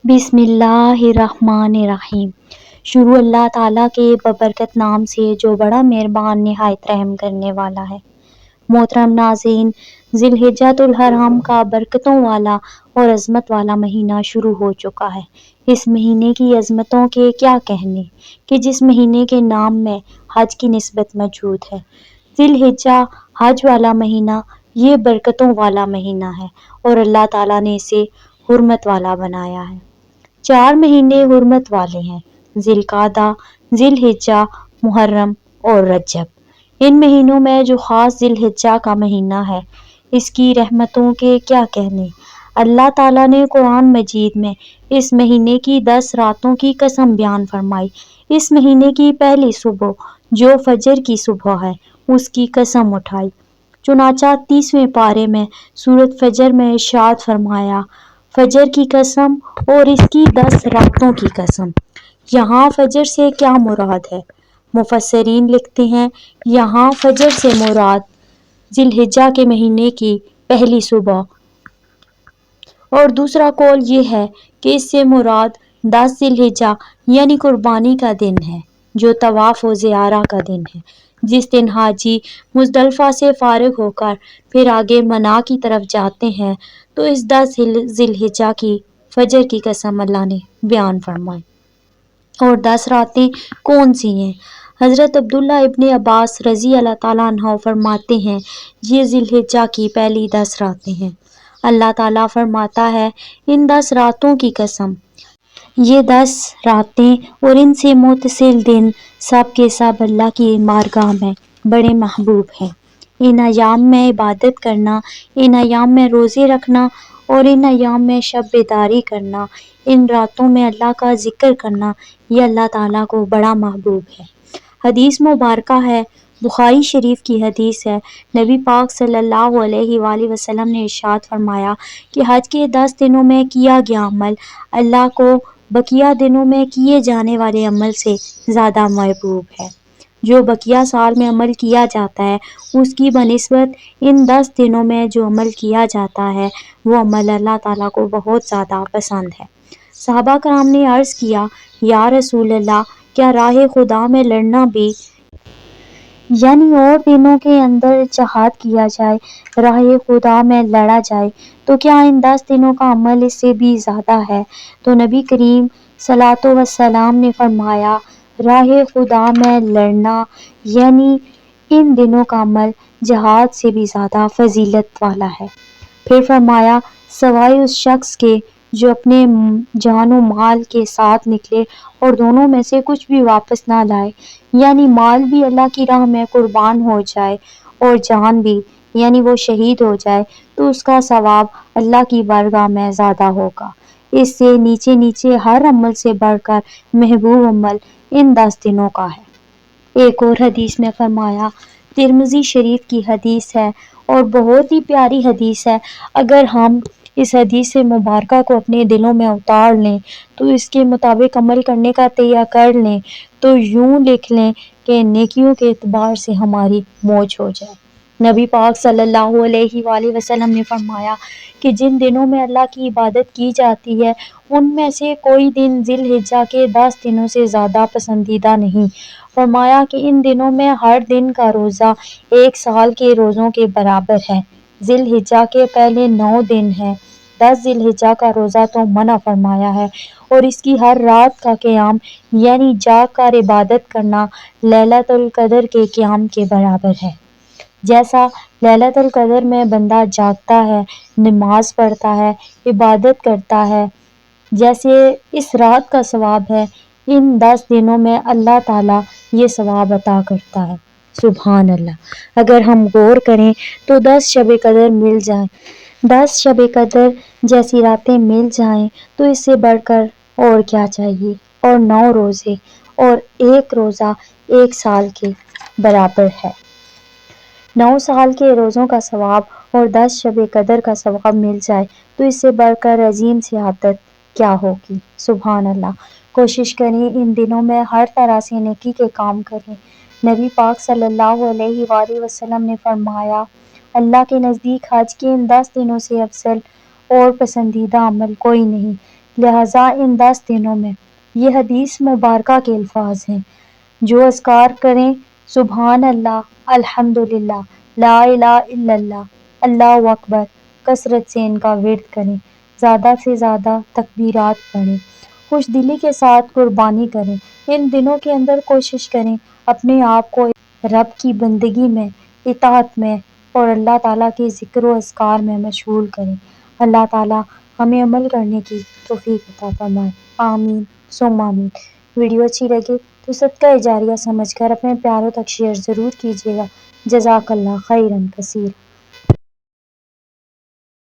بسم اللہ الرحمن الرحیم۔ شروع اللہ تعالیٰ کے ببرکت نام سے جو بڑا مہربان نہایت رحم کرنے والا ہے۔ محترم ناظرین، ذی الحجۃ الحرام کا برکتوں والا اور عظمت والا مہینہ شروع ہو چکا ہے۔ اس مہینے کی عظمتوں کے کیا کہنے کہ جس مہینے کے نام میں حج کی نسبت موجود ہے۔ ذی الحجہ حج والا مہینہ، یہ برکتوں والا مہینہ ہے اور اللہ تعالیٰ نے اسے حرمت والا بنایا ہے۔ 4 مہینے حرمت والے ہیں: ذی القعدہ، ذی الحجہ، محرم اور رجب۔ ان مہینوں میں جو خاص ذی الحجہ کا مہینہ ہے، اس کی رحمتوں کے کیا کہنے۔ اللہ تعالیٰ نے قرآن مجید میں اس مہینے کی 10 راتوں کی قسم بیان فرمائی۔ اس مہینے کی پہلی صبح جو فجر کی صبح ہے، اس کی قسم اٹھائی۔ چنانچہ 30ویں پارے میں سورۃ فجر میں ارشاد فرمایا، فجر کی قسم اور اس کی 10 راتوں کی قسم۔ یہاں فجر سے کیا مراد ہے؟ مفسرین لکھتے ہیں، یہاں فجر سے مراد ذی الحجہ کے مہینے کی پہلی صبح اور دوسرا قول یہ ہے کہ اس سے مراد 10 ذی الحجہ یعنی قربانی کا دن ہے، جو طواف و زیارہ کا دن ہے۔ جس دن حاجی مزدلفہ سے فارغ ہو کر پھر آگے منا کی طرف جاتے ہیں، تو اس 10 ذی الحجہ کی فجر کی قسم اللہ نے بیان فرمائی۔ اور 10 راتیں کون سی ہیں؟ حضرت عبداللہ ابن عباس رضی اللہ تعالیٰ عنہ فرماتے ہیں، یہ ذی الحجہ کی پہلی 10 راتیں ہیں۔ اللہ تعالیٰ فرماتا ہے، ان 10 راتوں کی قسم۔ یہ 10 راتیں اور ان سے متصل دن سب کے سب اللہ کی بارگاہ میں بڑے محبوب ہیں۔ ان ایام میں عبادت کرنا، ان ایام میں روزے رکھنا اور ان ایام میں شب بیداری کرنا، ان راتوں میں اللہ کا ذکر کرنا، یہ اللہ تعالیٰ کو بڑا محبوب ہے۔ حدیث مبارکہ ہے، بخاری شریف کی حدیث ہے، نبی پاک صلی اللہ علیہ وآلہ وسلم نے ارشاد فرمایا کہ حج کے 10 دنوں میں کیا گیا عمل اللہ کو بقیہ دنوں میں کیے جانے والے عمل سے زیادہ محبوب ہے۔ جو بقیہ سال میں عمل کیا جاتا ہے، اس کی بنسبت ان 10 دنوں میں جو عمل کیا جاتا ہے، وہ عمل اللہ تعالیٰ کو بہت زیادہ پسند ہے۔ صحابہ کرام نے عرض کیا، یا رسول اللہ، کیا راہ خدا میں لڑنا بھی یعنی اور دنوں کے اندر جہاد کیا جائے، راہ خدا میں لڑا جائے، تو کیا ان 10 دنوں کا عمل اس سے بھی زیادہ ہے؟ تو نبی کریم صلوٰت و سلام نے فرمایا، راہ خدا میں لڑنا یعنی ان دنوں کا عمل جہاد سے بھی زیادہ فضیلت والا ہے۔ پھر فرمایا، سوائے اس شخص کے جو اپنے جان و مال کے ساتھ نکلے اور دونوں میں سے کچھ بھی واپس نہ لائے، یعنی مال بھی اللہ کی راہ میں قربان ہو جائے اور جان بھی یعنی وہ شہید ہو جائے، تو اس کا ثواب اللہ کی بارگاہ میں زیادہ ہوگا۔ اس سے نیچے نیچے ہر عمل سے بڑھ کر محبوب عمل ان 10 دنوں کا ہے۔ ایک اور حدیث میں فرمایا، ترمذی شریف کی حدیث ہے اور بہت ہی پیاری حدیث ہے، اگر ہم اس حدیث مبارکہ کو اپنے دلوں میں اتار لیں تو اس کے مطابق عمل کرنے کا تہیہ کر لیں، تو یوں لکھ لیں کہ نیکیوں کے اعتبار سے ہماری موج ہو جائے۔ نبی پاک صلی اللہ علیہ وآلہ وسلم نے فرمایا کہ جن دنوں میں اللہ کی عبادت کی جاتی ہے، ان میں سے کوئی دن ذی الحجہ کے 10 دنوں سے زیادہ پسندیدہ نہیں۔ فرمایا کہ ان دنوں میں ہر دن کا روزہ 1 سال کے روزوں کے برابر ہے۔ ذی الحجہ کے پہلے 9 دن ہیں، 10 ذی الحجہ کا روزہ تو منع فرمایا ہے، اور اس کی ہر رات کا قیام یعنی جاگ کر عبادت کرنا لیلۃ القدر کے قیام کے برابر ہے۔ جیسا لیلۃ القدر میں بندہ جاگتا ہے، نماز پڑھتا ہے، عبادت کرتا ہے، جیسے اس رات کا ثواب ہے، ان 10 دنوں میں اللہ تعالیٰ یہ ثواب عطا کرتا ہے۔ سبحان اللہ! اگر ہم غور کریں تو 10 شب قدر مل جائیں، 10 شب قدر جیسی راتیں مل جائیں تو اس سے بڑھ کر اور کیا چاہیے؟ اور 9 روزے اور 1 روزہ 1 سال کے برابر ہے۔ 9 سال کے روزوں کا ثواب اور 10 شب قدر کا ثواب مل جائے تو اس سے بڑھ کر عظیم سعادت کیا ہوگی؟ سبحان اللہ! کوشش کریں ان دنوں میں ہر طرح سے نیکی کے کام کریں۔ نبی پاک صلی اللہ علیہ وآلہ وسلم نے فرمایا، اللہ کے نزدیک حج کے ان 10 دنوں سے افضل اور پسندیدہ عمل کوئی نہیں۔ لہٰذا ان 10 دنوں میں یہ حدیث مبارکہ کے الفاظ ہیں، جو اذکار کریں: سبحان اللہ، الحمدللہ، لا الہ الا اللہ، اللہ اکبر، کثرت سے ان کا ورد کریں، زیادہ سے زیادہ تکبیرات پڑھیں، خوش دلی کے ساتھ قربانی کریں۔ ان دنوں کے اندر کوشش کریں اپنے آپ کو رب کی بندگی میں، اطاعت میں اور اللہ تعالیٰ کے ذکر و اذکار میں مشغول کریں۔ اللہ تعالیٰ ہمیں عمل کرنے کی توفیق عطا فرمائے، آمین ثم آمین۔ ویڈیو اچھی لگے تو صدقہ جاریہ سمجھ کر اپنے پیاروں تک شیئر ضرور کیجیے گا۔ جزاک اللہ خیرا کثیر۔